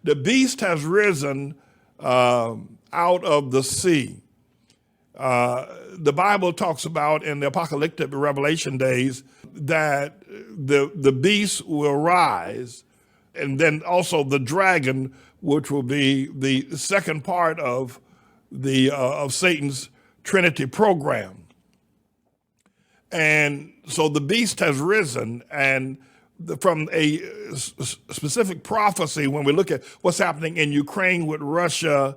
The beast has risen out of the sea. The Bible talks about in the apocalyptic revelation days that the beast will rise, and then also the dragon, which will be the second part of the of Satan's Trinity program. And so the beast has risen, and from a specific prophecy, when we look at what's happening in Ukraine with Russia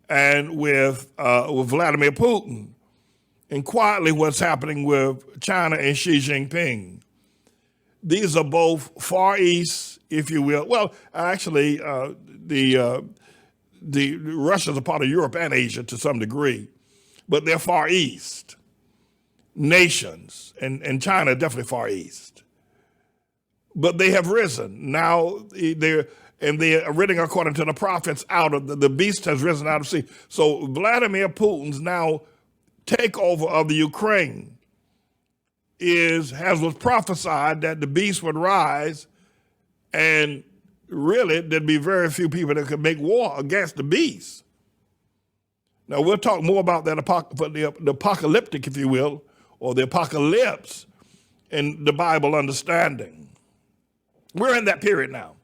and with Vladimir Putin, and quietly what's happening with China and Xi Jinping. These are both Far East, if you will. Well, actually, the Russia's a part of Europe and Asia to some degree, but they're Far East nations, and China definitely Far East. But they have risen. Now they're written according to the prophets out of the beast has risen out of sea. So Vladimir Putin's now takeover of the Ukraine was prophesied that the beast would rise, and really there'd be very few people that could make war against the beast. Now we'll talk more about that the apocalyptic, if you will, or the apocalypse in the Bible understanding. We're in that period now.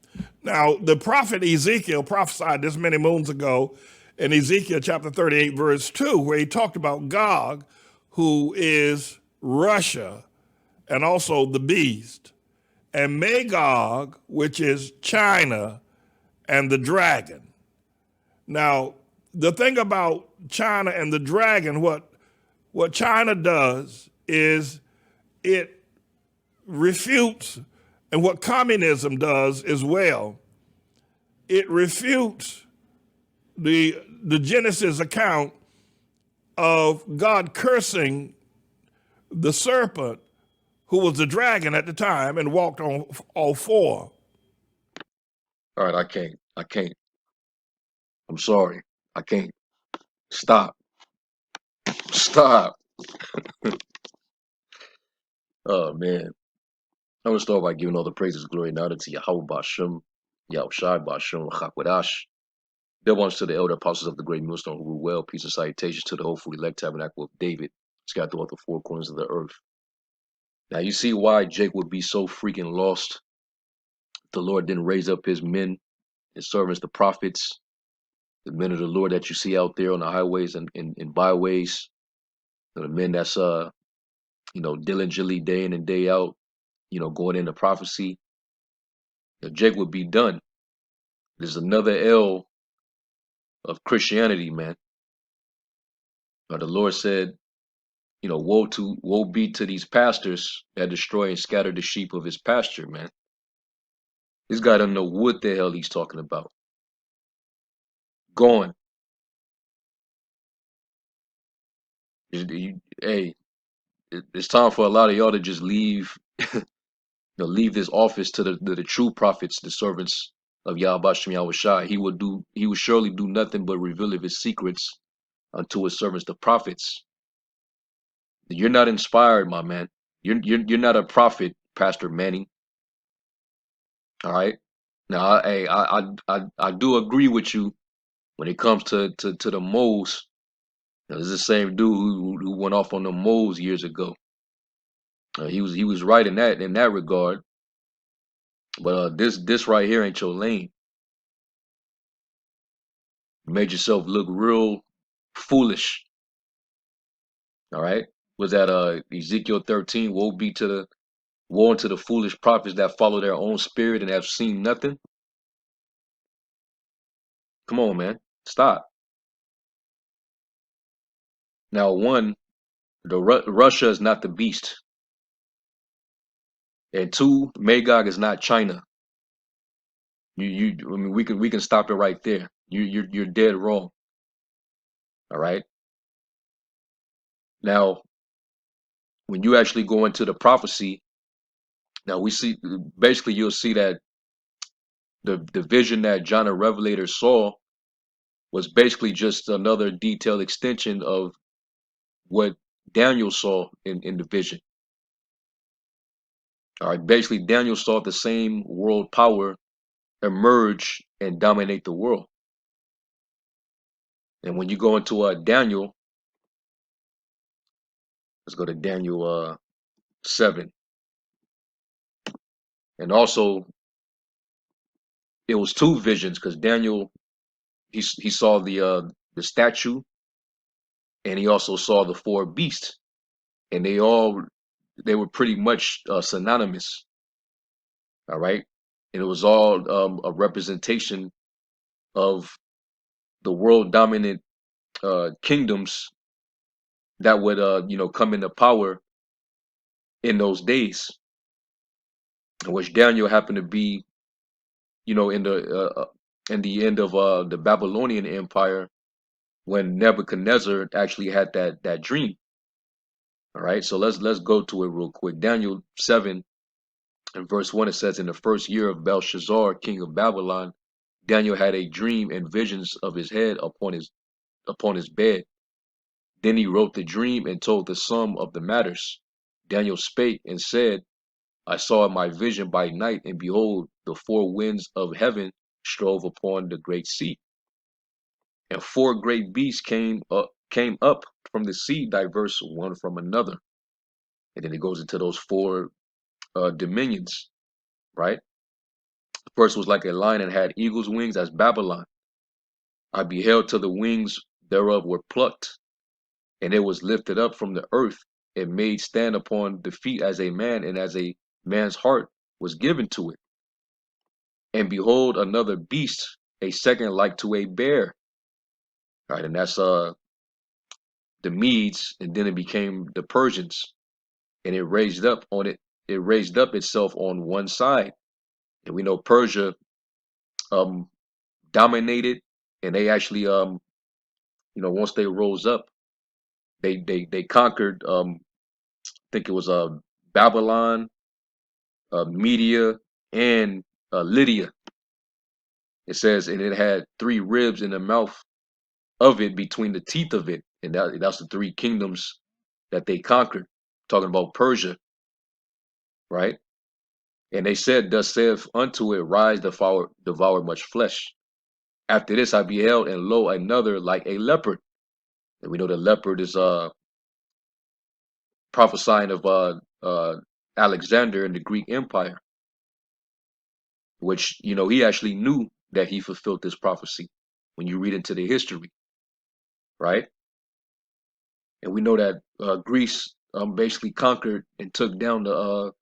Now, the prophet Ezekiel prophesied this many moons ago in Ezekiel chapter 38, verse 2, where he talked about Gog, who is Russia, and also the beast, and Magog, which is China, and the dragon. Now, the thing about China and the dragon, what China does is it refutes, and what communism does as well, it refutes the Genesis account of God cursing the serpent, who was the dragon at the time and walked on all four. All right, I can't. I'm sorry. I can't. Stop. Stop. Oh, man. I want to start by giving all the praises, glory, and honor to Yahweh Bashem, Yahushai Bashem, Chakwadash. There ones to the elder apostles of the great millstone who rule well. Peace and salutations to the hopeful elect tabernacle of David, scattered throughout the four corners of the earth. Now you see why Jake would be so freaking lost. The Lord didn't raise up his men, his servants, the prophets, the men of the Lord that you see out there on the highways and byways, the men that's diligently day in and day out, going into prophecy. Jake would be done. There's another L of Christianity, man. The Lord said, woe be to these pastors that destroy and scatter the sheep of his pasture, man. This guy doesn't know what the hell he's talking about. Gone. Hey, it's time for a lot of y'all to just leave, leave this office to the true prophets, the servants of Yahweh Shem Yahushai. He would surely do nothing but reveal of his secrets unto his servants, the prophets. You're not inspired, my man. You're not a prophet, Pastor Manning. All right. Now, I do agree with you when it comes to the moles. This is the same dude who went off on the moles years ago. He was right in that regard. But this right here ain't your lane. You made yourself look real foolish. All right. Was that Ezekiel 13? Woe unto the foolish prophets that follow their own spirit and have seen nothing. Come on, man. Stop. Now, one, Russia is not the beast. And two, Magog is not China. I mean, we can stop it right there. You're dead wrong. All right. Now, when you actually go into the prophecy, now we see basically you'll see that the vision that John the Revelator saw was basically just another detailed extension of what Daniel saw in the vision. All right, basically Daniel saw the same world power emerge and dominate the world. And when you go into Daniel, let's go to Daniel 7. And also, it was two visions because Daniel he saw the statue, and he also saw the four beasts, and they were pretty much synonymous. All right, and it was all a representation of the world dominant kingdoms that would come into power in those days, in which Daniel happened to be in the end of the Babylonian Empire when Nebuchadnezzar actually had that dream. All right, so let's go to it real quick. Daniel 7 and verse 1, it says, in the first year of Belshazzar, king of Babylon, Daniel had a dream and visions of his head upon his bed. Then he wrote the dream and told the sum of the matters. Daniel spake and said, I saw in my vision by night, and behold, the four winds of heaven strove upon the great sea. And four great beasts came up from the sea, diverse one from another. And then it goes into those four dominions, right? The first was like a lion and had eagle's wings, as Babylon. I beheld till the wings thereof were plucked, and it was lifted up from the earth, and made stand upon the feet as a man, and as a man's heart was given to it. And behold, another beast, a second like to a bear. Right, and that's the Medes, and then it became the Persians, and it raised up on it. It raised up itself on one side, and we know Persia um dominated, and they actually once they rose up, they conquered I think it was Babylon, Media, and Lydia. It says, and it had three ribs in the mouth of it, between the teeth of it, and that's the three kingdoms that they conquered. Talking about Persia, right? And they said, thus saith unto it, rise, devour much flesh. After this I beheld, and lo, another like a leopard. And we know the leopard is prophesying of Alexander in the Greek Empire, which he actually knew that he fulfilled this prophecy when you read into the history, right? And we know that Greece basically conquered and took down the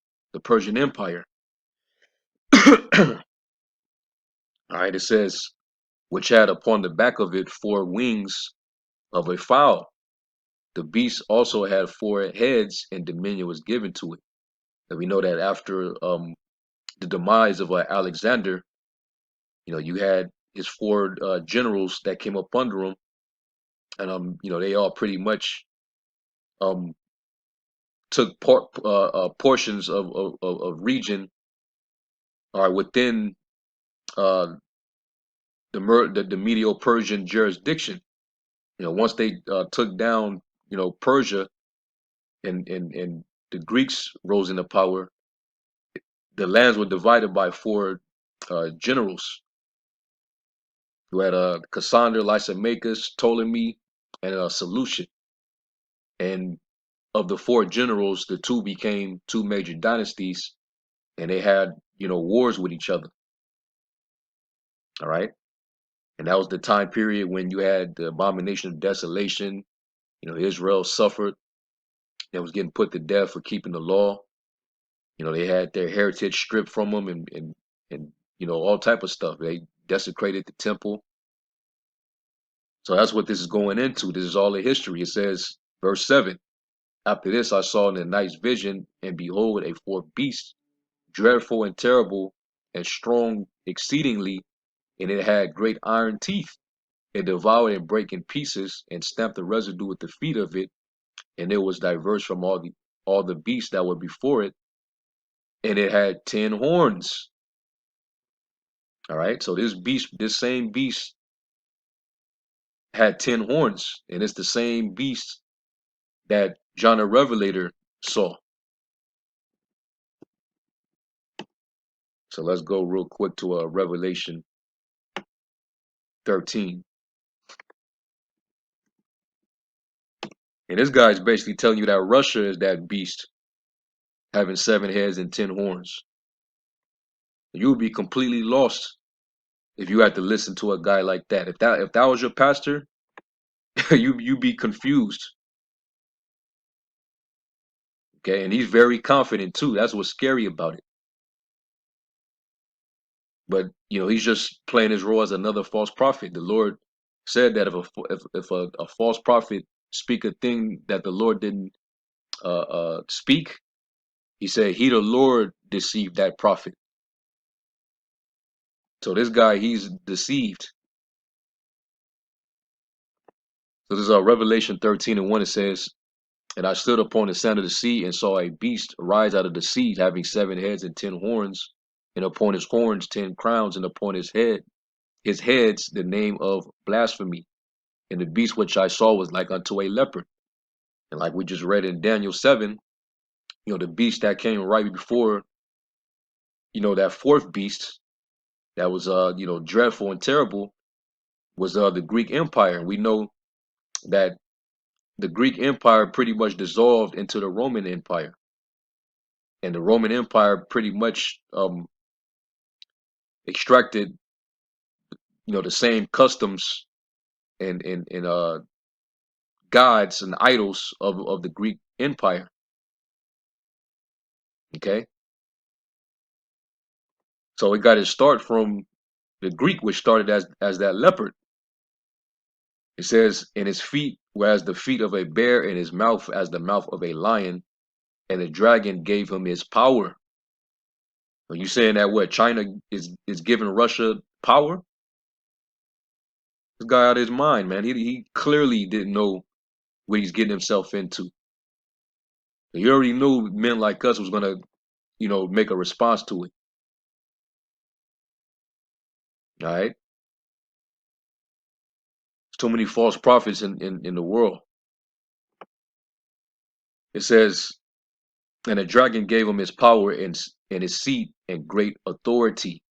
Persian Empire. All right, it says, which had upon the back of it four wings of a fowl. The beast also had four heads, and dominion was given to it. And we know that after the demise of Alexander, you had his four generals that came up under him, and they all pretty much um took portions of region within uh the Medo-Persian jurisdiction. Once they took down Persia, and the Greeks rose into power, the lands were divided by four generals. You had Cassander, Lysimachus, Ptolemy, and Seleucid. And of the four generals, the two became two major dynasties, and they had wars with each other. All right, and that was the time period when you had the abomination of desolation. Israel suffered. They was getting put to death for keeping the law. They had their heritage stripped from them, and all type of stuff. They desecrated the temple. So that's what this is going into. This is all the history. It says, verse 7, after this I saw in the night's vision, and behold, a fourth beast, dreadful and terrible, and strong exceedingly, and it had great iron teeth. It devoured and brake in pieces, and stamped the residue with the feet of it, and it was diverse from all the beasts that were before it, and it had 10 horns. All right, so this same beast had 10 horns, and it's the same beast that John the Revelator saw. So let's go real quick to Revelation 13. And this guy's basically telling you that Russia is that beast having 7 heads and 10 horns. You would be completely lost if you had to listen to a guy like that. If that was your pastor, you'd be confused. Okay, and he's very confident too. That's what's scary about it. But he's just playing his role as another false prophet. The Lord said that if a false prophet speak a thing that the Lord didn't speak, he said he the Lord deceived that prophet. So this guy, he's deceived. So this is Revelation 13:1. It says, "And I stood upon the sand of the sea and saw a beast arise out of the sea, having 7 heads and 10 horns, and upon his horns 10 crowns, and upon his heads the name of blasphemy. And the beast which I saw was like unto a leopard." And like we just read in Daniel 7, the beast that came right before, that fourth beast that was dreadful and terrible was the Greek Empire. And we know that the Greek Empire pretty much dissolved into the Roman Empire. And the Roman Empire pretty much extracted, the same customs and gods and idols of the Greek Empire. Okay, so it got its start from the Greek, which started as that leopard. It says, "In his feet were as the feet of a bear, and his mouth as the mouth of a lion, and the dragon gave him his power." Are you saying that what China is giving Russia power? This guy out of his mind, man. He clearly didn't know what he's getting himself into. He already knew men like us was gonna, make a response to it. All right. There's too many false prophets in the world. It says, "And the dragon gave him his power and his seat and great authority."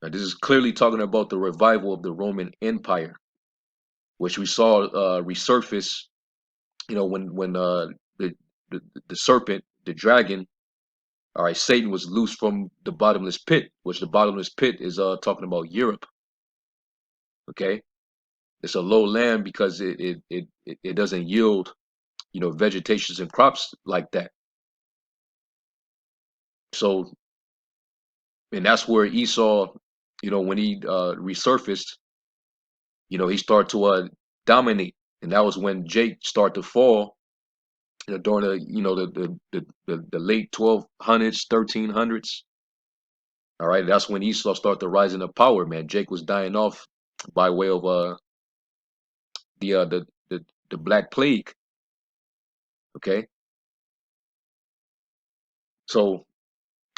Now, this is clearly talking about the revival of the Roman Empire, which we saw resurface. When the serpent, the dragon, all right, Satan was loose from the bottomless pit, which the bottomless pit is talking about Europe. Okay, it's a low land because it doesn't yield, vegetations and crops like that. So, and that's where Esau, when he resurfaced, he started to dominate, and that was when Jake started to fall. During the late 1200s, 1300s. All right, that's when Esau started to rise into power. Man, Jake was dying off by way of the uh the the Black Plague. Okay, so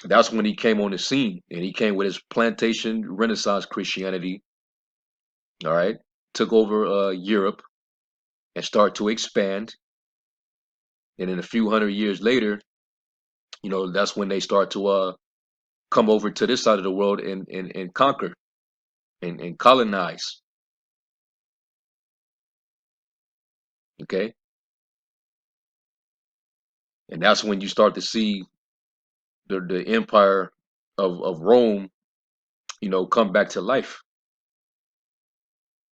that's when he came on the scene, and he came with his plantation Renaissance Christianity. All right, took over Europe and started to expand. And then a few hundred years later, that's when they start to come over to this side of the world and conquer and colonize. Okay, and that's when you start to see the empire of Rome, come back to life.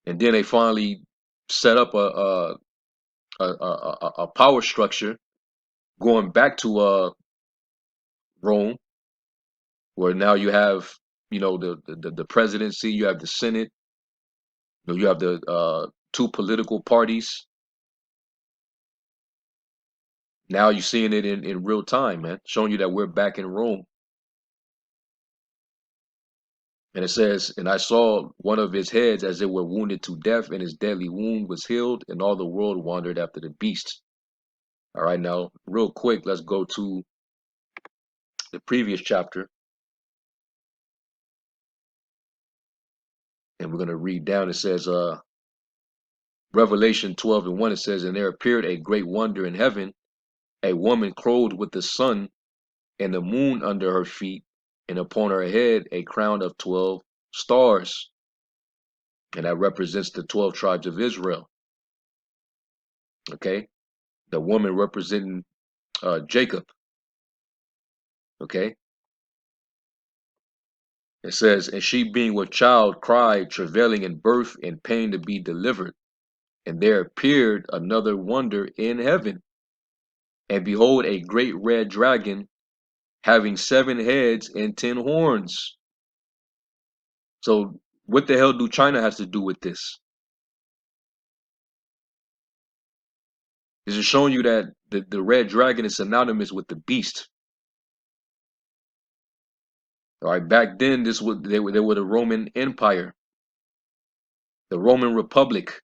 And then they finally set up a power structure going back to Rome, where now you have the presidency, you have the Senate, you have the two political parties. Now you're seeing it in real time, man, showing you that we're back in Rome. And it says, "And I saw one of his heads as it were wounded to death, and his deadly wound was healed, and all the world wandered after the beast." All right, now, real quick, let's go to the previous chapter, and we're going to read down. It says, Revelation 12:1, it says, "And there appeared a great wonder in heaven, a woman clothed with the sun and the moon under her feet, and upon her head a crown of 12 stars. And that represents the 12 tribes of Israel. Okay. The woman representing Jacob. Okay. It says, and she being with child cried, travailing in birth and pain to be delivered. And there appeared another wonder in heaven. And behold, a great red dragon having 7 heads and 10 horns. So what the hell do China has to do with this? This is showing you that the red dragon is synonymous with the beast. All right, back then they were the Roman Empire, the Roman Republic,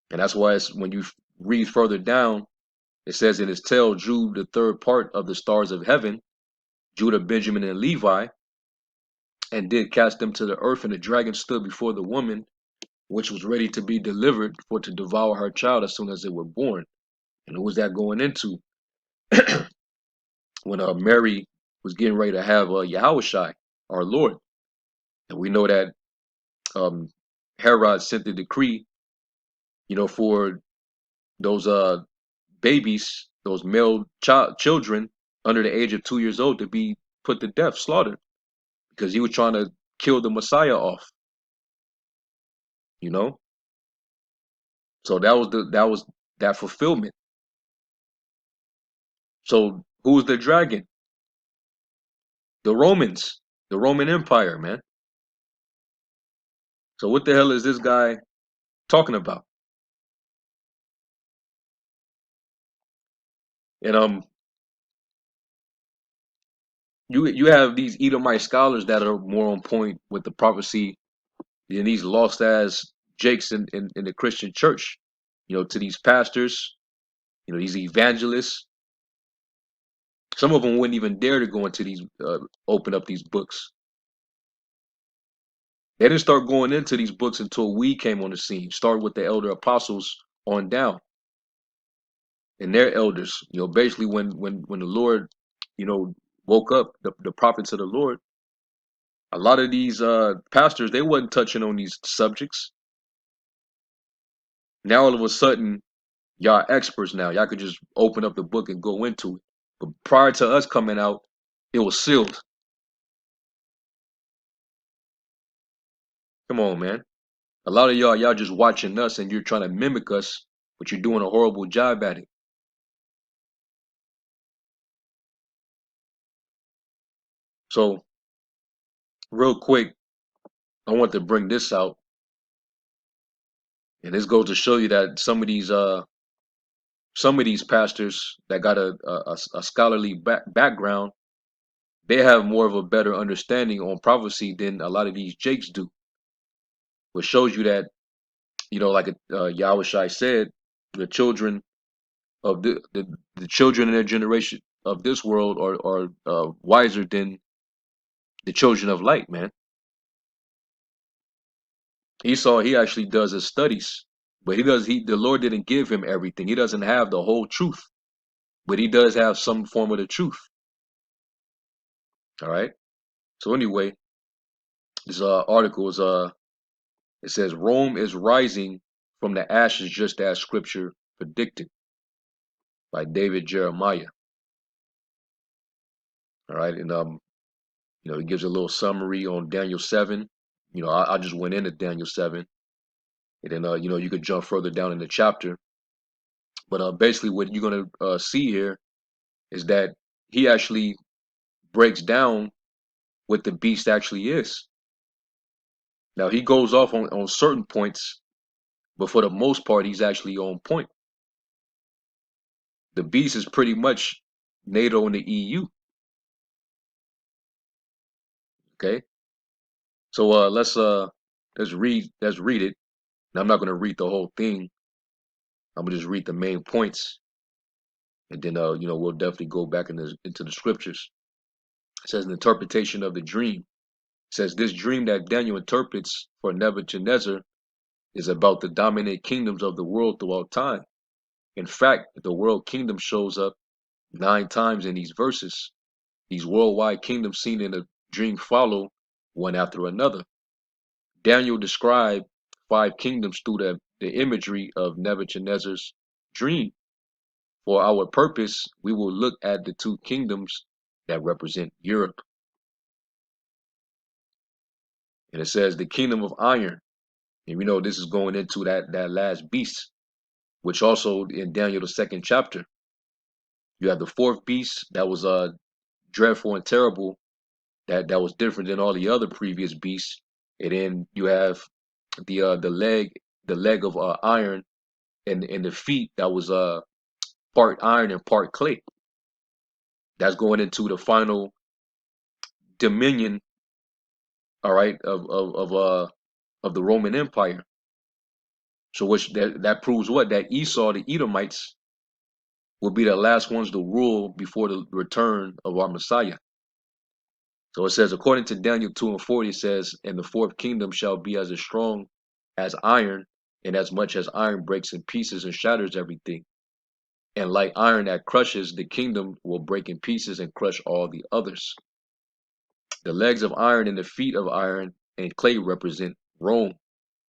and that's why it's, when you read further down, it says in his tail drew the third part of the stars of heaven, Judah, Benjamin, and Levi, and did cast them to the earth. And the dragon stood before the woman, which was ready to be delivered, for to devour her child as soon as they were born. And who was that going into? When Mary was getting ready to have Yahushai, our Lord. And we know that Herod sent the decree, for those babies, those male children under the age of 2 years old to be put to death, slaughtered, because he was trying to kill the Messiah off. So that was that fulfillment. So who's the dragon? The Romans, the Roman Empire, man. So what the hell is this guy talking about? And you have these Edomite scholars that are more on point with the prophecy than these lost ass jakes in the Christian church. To these pastors, these evangelists. Some of them wouldn't even dare to go into these, open up these books. They didn't start going into these books until we came on the scene. Start with the elder apostles on down, and their elders. Basically when the Lord, woke up the prophets of the Lord. A lot of these pastors, they wasn't touching on these subjects. Now all of a sudden, y'all experts now. Y'all could just open up the book and go into it. But prior to us coming out, it was sealed. Come on, man. A lot of y'all just watching us and you're trying to mimic us, but you're doing a horrible job at it. So, real quick, I want to bring this out. And this goes to show you that some of these pastors that got a scholarly background, they have more of a better understanding on prophecy than a lot of these jakes do. Which shows you that, like Yahushai said, the children of the children in their generation of this world are wiser than the children of light, man. He actually does his studies, but the Lord didn't give him everything. He doesn't have the whole truth, but he does have some form of the truth. All right. So anyway, this article is it says Rome is rising from the ashes just as scripture predicted, by David Jeremiah. All right. And it gives a little summary on Daniel 7. I just went into Daniel 7. And then you could jump further down in the chapter. But basically what you're gonna see here is that he actually breaks down what the beast actually is. Now he goes off on certain points, but for the most part, he's actually on point. The beast is pretty much NATO and the EU. Okay, so let's read it. Now, I'm not gonna read the whole thing. I'm gonna just read the main points, and then we'll definitely go back into the scriptures. It says an interpretation of the dream. It says this dream that Daniel interprets for Nebuchadnezzar is about the dominant kingdoms of the world throughout time. In fact, the world kingdom shows up 9 times in these verses. These worldwide kingdoms seen in a dream follow one after another. Daniel described 5 kingdoms through the imagery of Nebuchadnezzar's dream. For our purpose, we will look at the 2 kingdoms that represent Europe. And it says the kingdom of iron. And we know this is going into that last beast, which also in Daniel the 2nd chapter. You have the 4th beast that was dreadful and terrible, that was different than all the other previous beasts. And then you have the leg of iron, and the feet that was part iron and part clay. That's going into the final dominion, all right, of the Roman Empire. So which that proves what? That Esau, the Edomites, will be the last ones to rule before the return of our Messiah. So it says, according to Daniel 2:40, it says, and the 4th kingdom shall be as strong as iron, and as much as iron breaks in pieces and shatters everything. And like iron that crushes, the kingdom will break in pieces and crush all the others. The legs of iron and the feet of iron and clay represent Rome.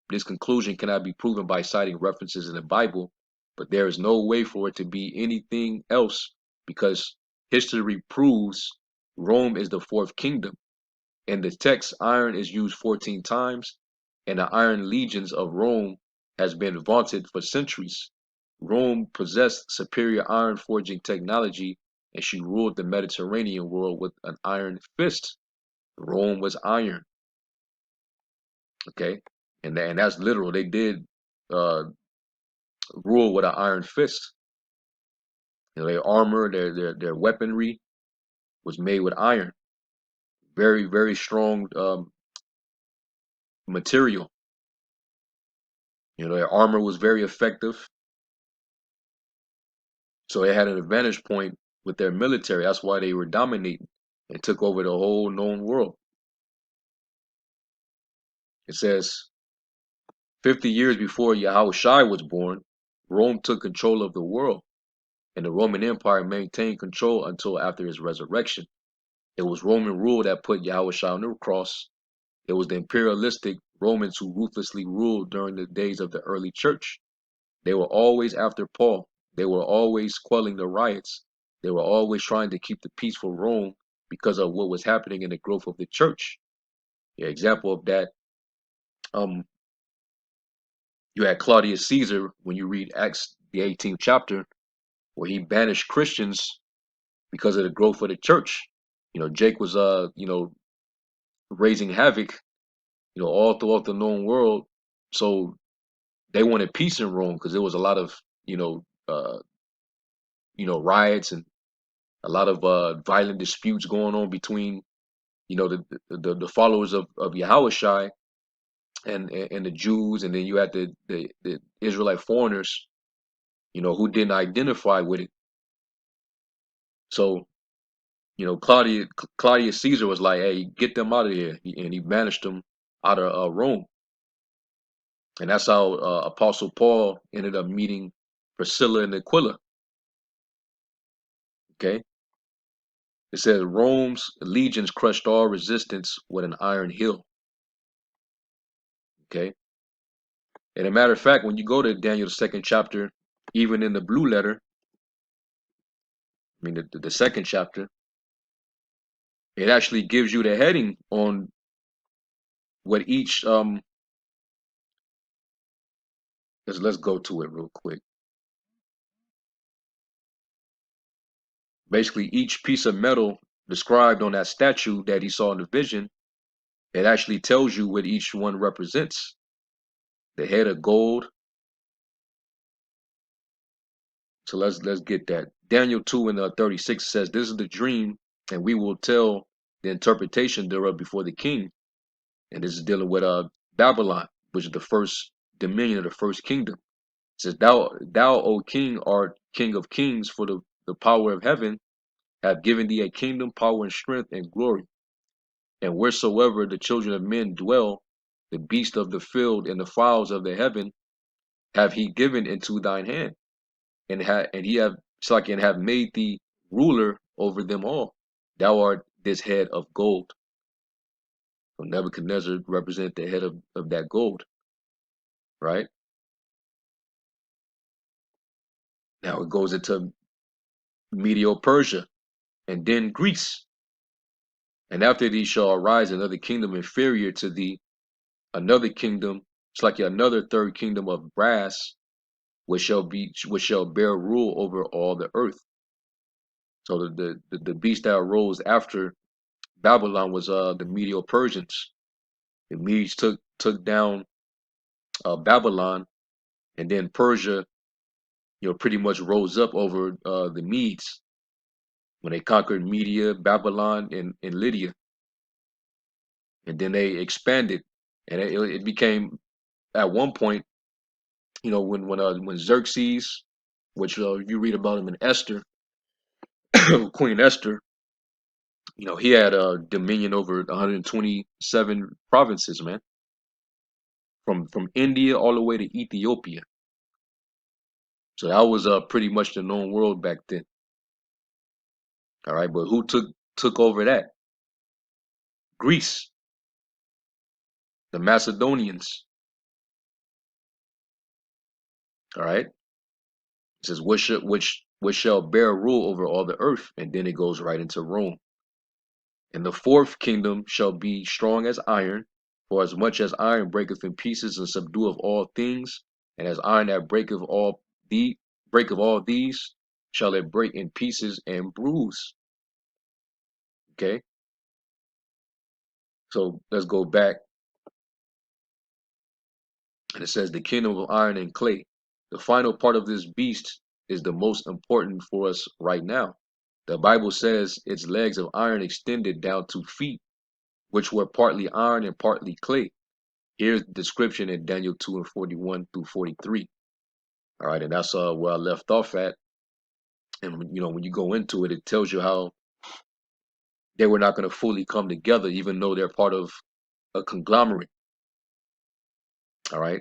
This conclusion cannot be proven by citing references in the Bible, but there is no way for it to be anything else because history proves Rome is the 4th kingdom. In the text, iron is used 14 times, and the iron legions of Rome has been vaunted for centuries. Rome possessed superior iron forging technology, and she ruled the Mediterranean world with an iron fist. Rome was iron. Okay, and that's literal. They did uh, rule with an iron fist. You know, their armor, their weaponry was made with iron. Very, very strong material. You know, their armor was very effective. So they had an advantage point with their military. That's why they were dominating and took over the whole known world. It says 50 years before Yahushua was born, Rome took control of the world, and the Roman Empire maintained control until after his resurrection. It was Roman rule that put Yahushua on the cross. It was the imperialistic Romans who ruthlessly ruled during the days of the early church. They were always after Paul. They were always quelling the riots. They were always trying to keep the peace for Rome because of what was happening in the growth of the church. An example of that, you had Claudius Caesar when you read Acts the 18th chapter, where he banished Christians because of the growth of the church. You know, Jake was raising havoc, all throughout the known world. So they wanted peace in Rome because there was a lot of riots and a lot of violent disputes going on between the followers of Yahushua and the Jews, and then you had the Israelite foreigners, who didn't identify with it. So Claudius Caesar was like, "Hey, get them out of here," and he banished them out of Rome. And that's how Apostle Paul ended up meeting Priscilla and Aquila. Okay, it says Rome's legions crushed all resistance with an iron heel. Okay, and a matter of fact, when you go to Daniel the 2nd chapter, even in the blue letter, I mean the 2nd chapter, it actually gives you the heading on what each let's go to it real quick. Basically, each piece of metal described on that statue that he saw in the vision, it actually tells you what each one represents. The head of gold. So let's get that. Daniel 2 and 36 says, "This is the dream, and we will tell the interpretation thereof before the king." And this is dealing with Babylon, which is the first dominion of the first kingdom. It says, Thou, O king, art king of kings, for the power of heaven have given thee a kingdom, power, and strength, and glory. And wheresoever the children of men dwell, the beasts of the field and the fowls of the heaven have he given into thine hand, and he have made thee ruler over them all. Thou art this head of gold. So Nebuchadnezzar represented the head of that gold, right? Now it goes into Medio-Persia and then Greece. And after thee shall arise another kingdom inferior to thee, another kingdom, it's like another third kingdom of brass, which shall bear rule over all the earth. So the beast that arose after Babylon was the Medo-Persians. The Medes took down Babylon, and then Persia, pretty much rose up over the Medes when they conquered Media, Babylon, and Lydia, and then they expanded, and it became at one point, when Xerxes, which you read about him in Esther, Queen Esther, he had dominion over 127 provinces, man, from India all the way to Ethiopia. So that was pretty much the known world back then. All right, but who took over that? Greece, the Macedonians. All right, it says which shall bear rule over all the earth, and then it goes right into Rome. And the fourth kingdom shall be strong as iron, for as much as iron breaketh in pieces and subdueth all things, and as iron that breaketh all these, shall it break in pieces and bruise. Okay, so let's go back, and it says the kingdom of iron and clay. The final part of this beast is the most important for us right now. The Bible says its legs of iron extended down to feet, which were partly iron and partly clay. Here's the description in Daniel 2 and 41 through 43. All right, and that's where I left off at. And when you go into it, it tells you how they were not going to fully come together, even though they're part of a conglomerate. All right,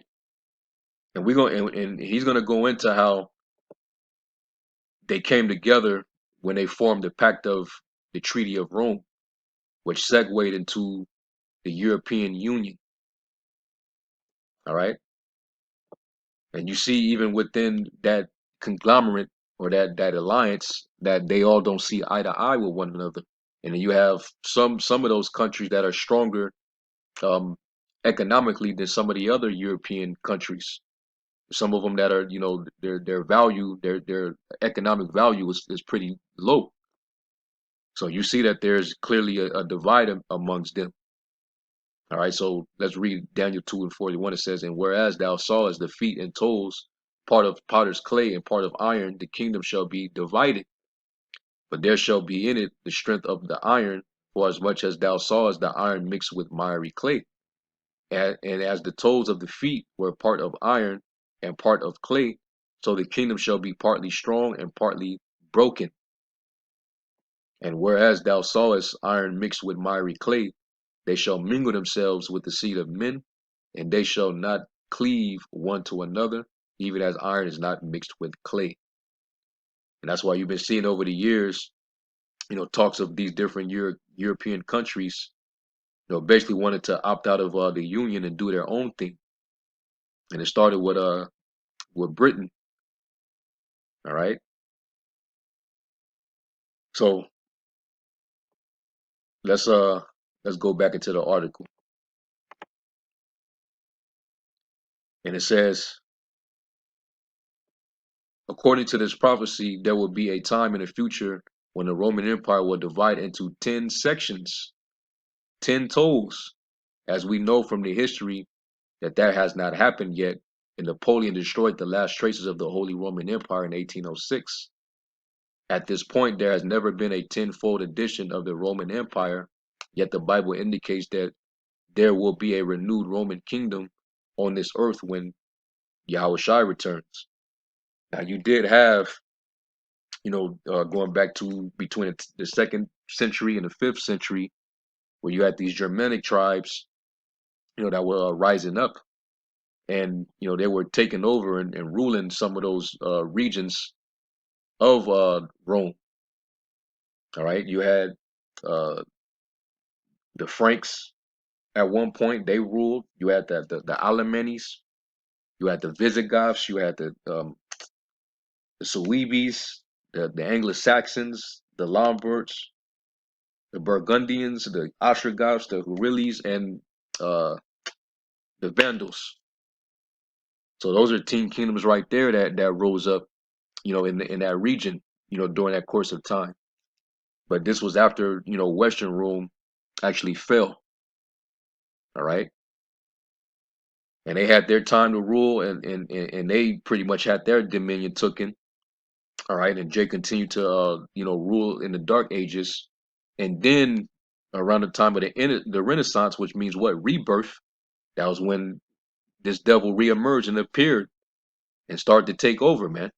and and he's going to go into how they came together when they formed the Pact of the Treaty of Rome, which segued into the European Union. All right, and you see even within that conglomerate or that alliance that they all don't see eye to eye with one another, and then you have some of those countries that are stronger um, economically than some of the other European countries. Some of them that are, their value, their economic value is pretty low. So you see that there's clearly a divide amongst them. All right, so let's read Daniel 2 and 41. It says, and whereas thou sawest the feet and toes, part of potter's clay and part of iron, the kingdom shall be divided. But there shall be in it the strength of the iron, for as much as thou sawest the iron mixed with miry clay. And as the toes of the feet were part of iron and part of clay, so the kingdom shall be partly strong and partly broken. And whereas thou sawest iron mixed with miry clay, they shall mingle themselves with the seed of men, and they shall not cleave one to another, even as iron is not mixed with clay. And that's why you've been seeing over the years, talks of these different European countries, basically wanted to opt out of the union and do their own thing. And it started with Britain. All right. So let's go back into the article. And it says, according to this prophecy, there will be a time in the future when the Roman Empire will divide into 10 sections, 10 toes, as we know from the history that has not happened yet, and Napoleon destroyed the last traces of the Holy Roman Empire in 1806. At this point, there has never been a tenfold edition of the Roman Empire, yet the Bible indicates that there will be a renewed Roman kingdom on this earth when Yahushua returns. Now, you did have, going back to between the 2nd century and the 5th century, where you had these Germanic tribes, that were rising up, and they were taking over and ruling some of those regions of Rome. All right, you had Uh, the Franks at one point they ruled. You had the Alemannis, you had the Visigoths, you had the Suebes, the Anglo-Saxons, the Lombards, the Burgundians, the Ostrogoths, the Hurriles, and uh, the Vandals. So those are 10 kingdoms right there that rose up, in that region, during that course of time. But this was after, Western Rome actually fell. All right. And they had their time to rule, and they pretty much had their dominion taken. All right. And Jay continued to, rule in the Dark Ages. And then around the time of the Renaissance, which means what? Rebirth. That was when this devil reemerged and appeared and started to take over, man.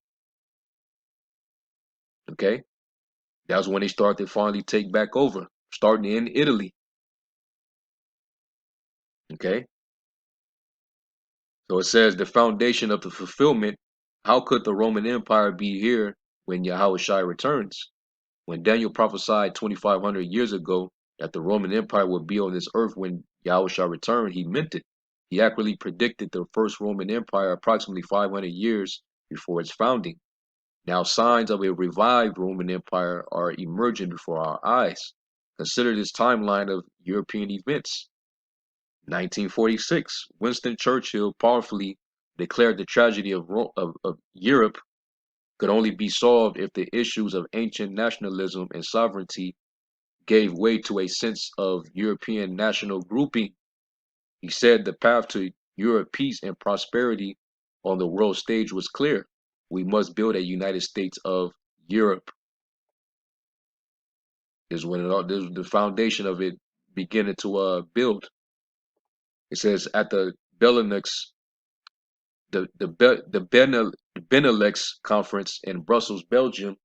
Okay. That was when they started to finally take back over, starting in Italy. Okay. So it says the foundation of the fulfillment. How could the Roman Empire be here when Yahushua returns? When Daniel prophesied 2,500 years ago that the Roman Empire would be on this earth when Yahushua returned, he meant it. He accurately predicted the first Roman Empire approximately 500 years before its founding. Now signs of a revived Roman Empire are emerging before our eyes. Consider this timeline of European events. 1946, Winston Churchill powerfully declared the tragedy of Europe could only be solved if the issues of ancient nationalism and sovereignty gave way to a sense of European national grouping. He said the path to Europe peace and prosperity on the world stage was clear. We must build a United States of Europe. This is when this was the foundation of it beginning to build. It says at the Benelux, the Benelux conference in Brussels, Belgium,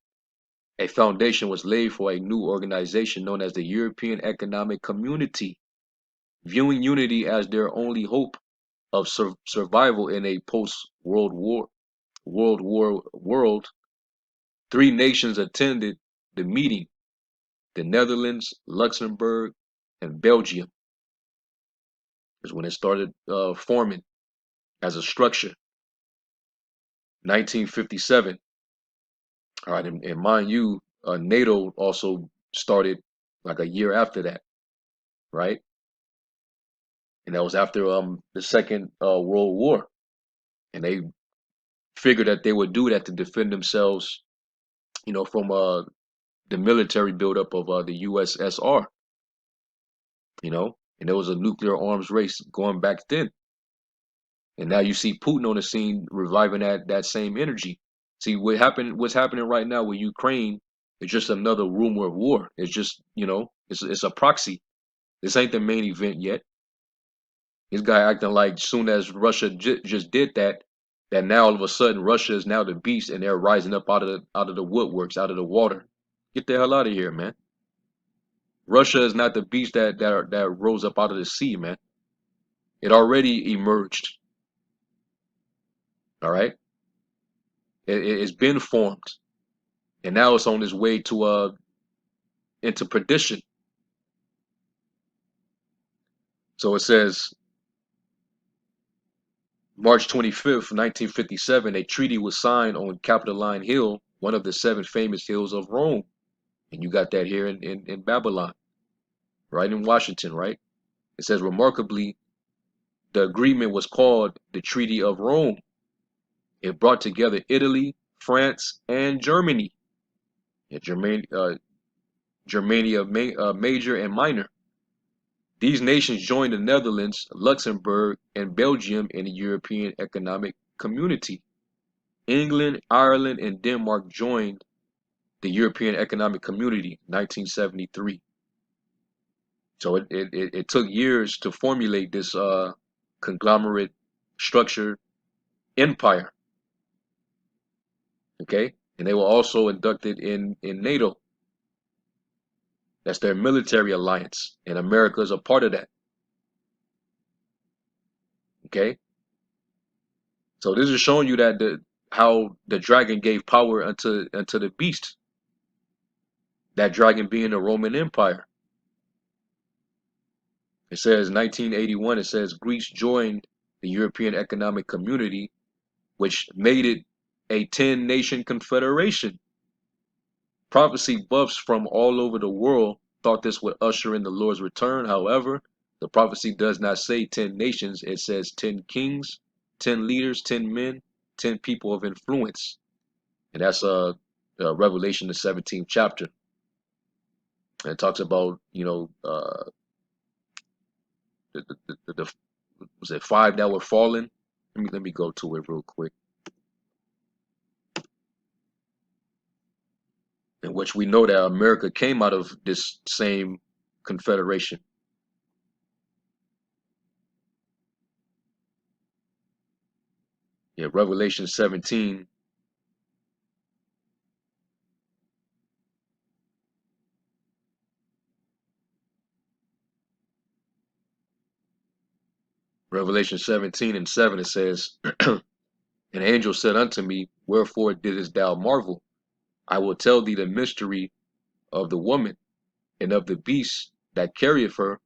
a foundation was laid for a new organization known as the European Economic Community, viewing unity as their only hope of survival in a post-World War world. 3 nations attended the meeting: the Netherlands, Luxembourg, and Belgium. Is when it started forming as a structure. 1957. All right, and mind you, NATO also started like a year after that, right? And that was after the Second World War, and they figured that they would do that to defend themselves, from the military buildup of the USSR, and there was a nuclear arms race going back then. And now you see Putin on the scene reviving that same energy. See what's happening right now with Ukraine is just another rumor of war. It's just, it's a proxy. This ain't the main event yet. This guy acting like soon as Russia just did that, that now all of a sudden Russia is now the beast and they're rising up out of the woodworks, out of the water. Get the hell out of here, man. Russia is not the beast that rose up out of the sea, man. It already emerged. All right, it's been formed, and now it's on its way to into perdition. So it says March 25th, 1957, a treaty was signed on Capitoline Hill, one of the 7 famous hills of Rome. And you got that here in Babylon, right in Washington, right? It says remarkably, the agreement was called the Treaty of Rome. It brought together Italy, France, and Germany. Yeah, Germania Major and Minor. These nations joined the Netherlands, Luxembourg, and Belgium in the European Economic Community. England, Ireland, and Denmark joined the European Economic Community, 1973. So it took years to formulate this conglomerate structured empire. Okay, and they were also inducted in NATO. That's their military alliance, and America is a part of that. Okay, so this is showing you that how the dragon gave power unto the beast. That dragon being the Roman Empire. It says 1981, it says Greece joined the European Economic Community, which made it a 10-nation confederation. Prophecy buffs from all over the world thought this would usher in the Lord's return. However, the prophecy does not say 10 nations. It says 10 kings, 10 leaders, 10 men, 10 people of influence. And that's Revelation, the 17th chapter. And it talks about, the was it 5 that were fallen? Let me go to it real quick. In which we know that America came out of this same confederation. Yeah, Revelation 17. Revelation 17 and 7, it says, An angel said unto me, Wherefore didst thou marvel? I will tell thee the mystery of the woman and of the beast that carrieth her,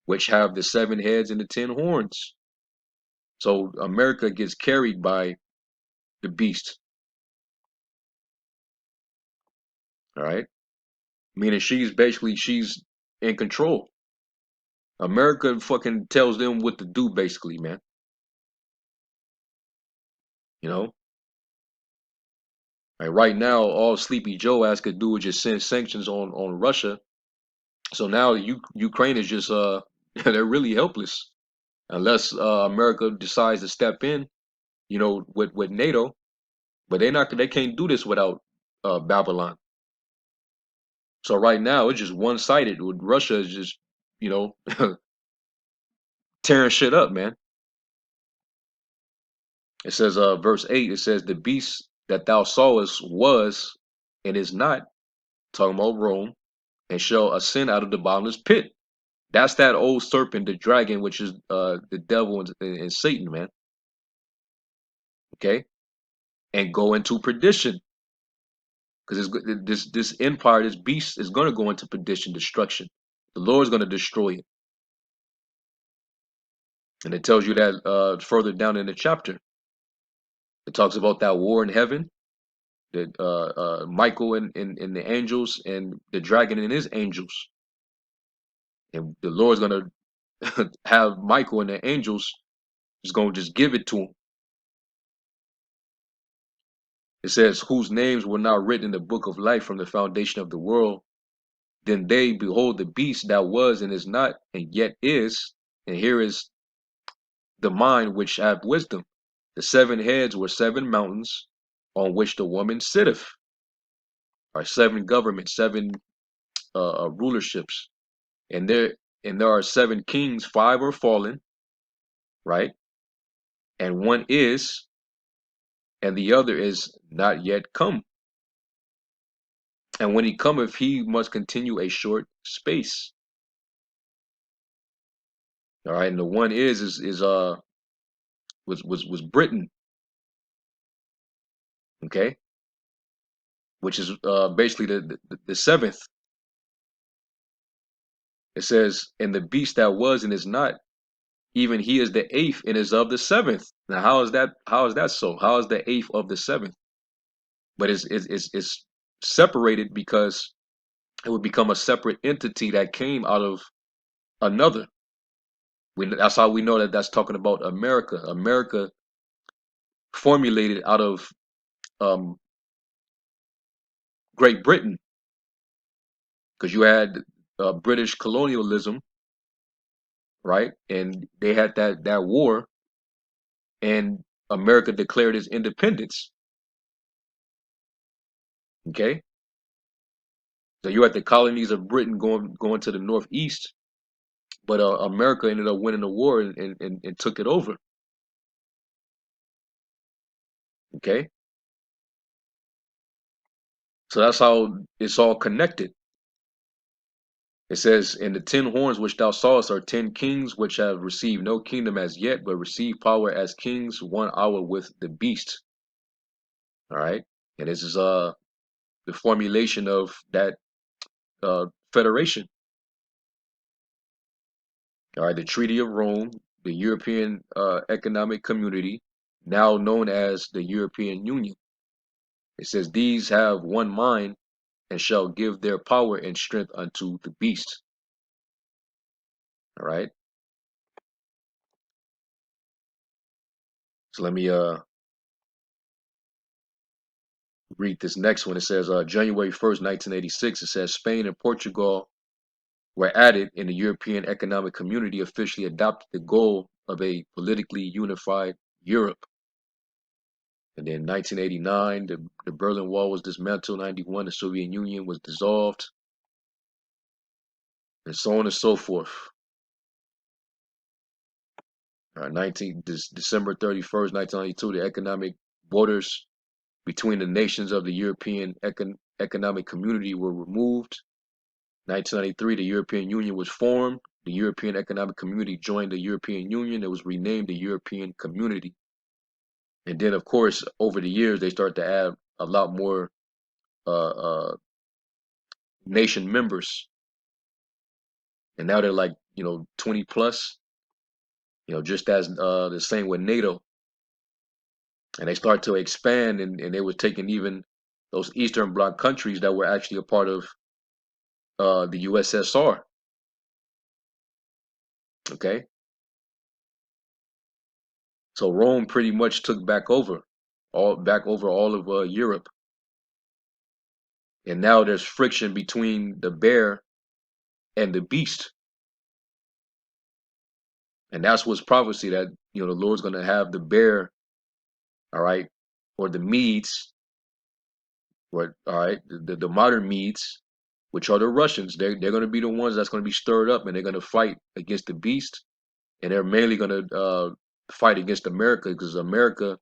which have the 7 heads and the 10 horns. So America gets carried by the beast. All right. Meaning she's in control. America fucking tells them what to do, basically, man. You know? Like right now, all Sleepy Joe ass could do is just send sanctions on Russia. So now Ukraine is just they're really helpless unless America decides to step in, with NATO. But they can't do this without Babylon. So right now it's just one sided. Russia is just tearing shit up, man. It says verse 8. It says the beast that thou sawest was and is not, talking about Rome, and shall ascend out of the bottomless pit. That's that old serpent, the dragon, which is the devil and Satan, man. Okay, and go into perdition, because this empire, this beast, is going to go into perdition, destruction. The Lord's going to destroy it, and it tells you that further down in the chapter. It talks about that war in heaven, that Michael and the angels, and the dragon and his angels, and the Lord's going to have Michael and the angels just going to just give it to him. It says, whose names were not written in the book of life from the foundation of the world. Then they behold the beast that was and is not and yet is. And here is the mind which have wisdom. The 7 heads were 7 mountains on which the woman sitteth. Are 7 governments, 7 rulerships. And there are 7 kings, 5 are fallen, right? And one is, and the other is not yet come. And when he cometh, he must continue a short space. All right, and the one was Britain, okay, which is basically the 7th. It says, and the beast that was and is not, even he is the 8th and is of the 7th. Now, how is that? How is that so? How is the 8th of the 7th? But it's separated because it would become a separate entity that came out of another. That's how we know that that's talking about America. America formulated out of um, Great Britain, because you had British colonialism, right? And they had that war, and America declared its independence. Okay, so you had the colonies of Britain going to the northeast, but America ended up winning the war and took it over. Okay, so that's how it's all connected. It says, "In the 10 horns which thou sawest are 10 kings, which have received no kingdom as yet, but receive power as kings 1 hour with the beast." All right, and this is the formulation of that Federation. All right, the Treaty of Rome, the European Economic Community, now known as the European Union. It says these have one mind and shall give their power and strength unto the beast. All right. So let me read this next one. It says January 1st, 1986. It says Spain and Portugal were added in the European Economic Community, officially adopted the goal of a politically unified Europe. And then 1989, the Berlin Wall was dismantled. 91, the Soviet Union was dissolved, and so on and so forth. December 31st, 1992, the economic borders between the nations of the European Economic Community were removed. 1993, the European Union was formed. The European Economic Community joined the European Union. It was renamed the European Community. And then, of course, over the years, they start to add a lot more nation members. And now they're like, 20 plus, just as the same with NATO. And they start to expand, and they were taking even those Eastern Bloc countries that were actually a part of the USSR. Okay. So Rome pretty much took back over all of Europe. And now there's friction between the bear and the beast. And that's what's prophecy, that the Lord's going to have the bear, all right, or the Medes, or all right, the modern Medes, which are the Russians. They're going to be the ones that's going to be stirred up, and they're going to fight against the beast, and they're mainly going to fight against America, because America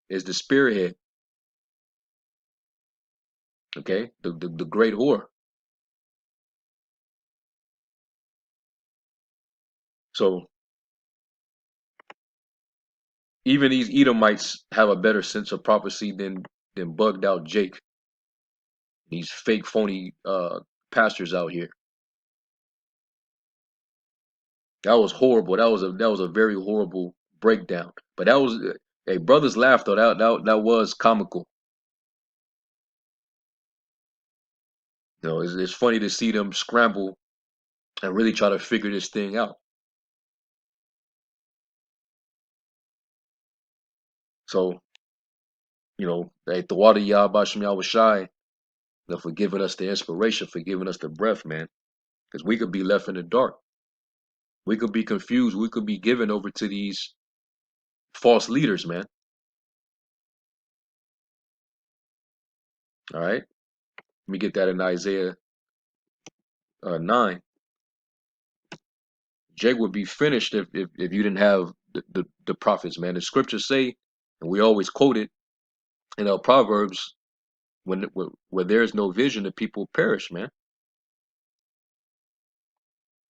is the spearhead. Okay, the great whore. So even these Edomites have a better sense of prophecy than bugged out Jake. These fake phony pastors out here. That was horrible. That was a very horrible breakdown. But that was, hey, brothers laughed though. That was comical. It's funny to see them scramble and really try to figure this thing out. So, hey, the water Yahbashim Yahushai, for giving us the inspiration, for giving us the breath, man. Because we could be left in the dark. We could be confused. We could be given over to these false leaders, man. All right. Let me get that in Isaiah 9. Jake would be finished if you didn't have the prophets, man. The scriptures say, and we always quote it in our Proverbs, where there's no vision, the people perish, man.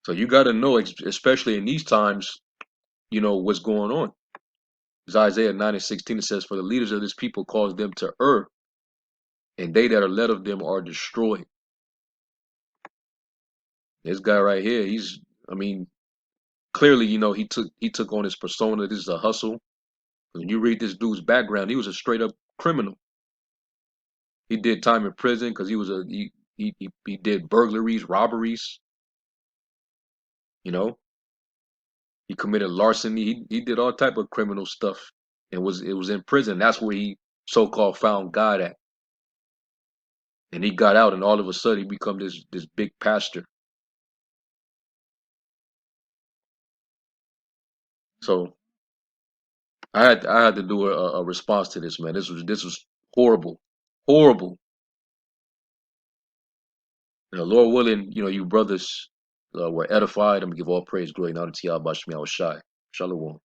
So you got to know, especially in these times, what's going on. It's Isaiah 9:16. It says, "For the leaders of this people cause them to err, and they that are led of them are destroyed." This guy right here, clearly, he took on his persona. This is a hustle. When you read this dude's background, he was a straight up criminal. He did time in prison because he did burglaries, robberies. He committed larceny. He did all type of criminal stuff, and it was in prison. That's where he so-called found God at. And he got out, and all of a sudden he become this big pastor. So I had to do a response to this, man. This was horrible, horrible. Lord willing, you brothers were edified. I'm gonna give all praise, glory, and honor to Yahweh Shai. Shalom.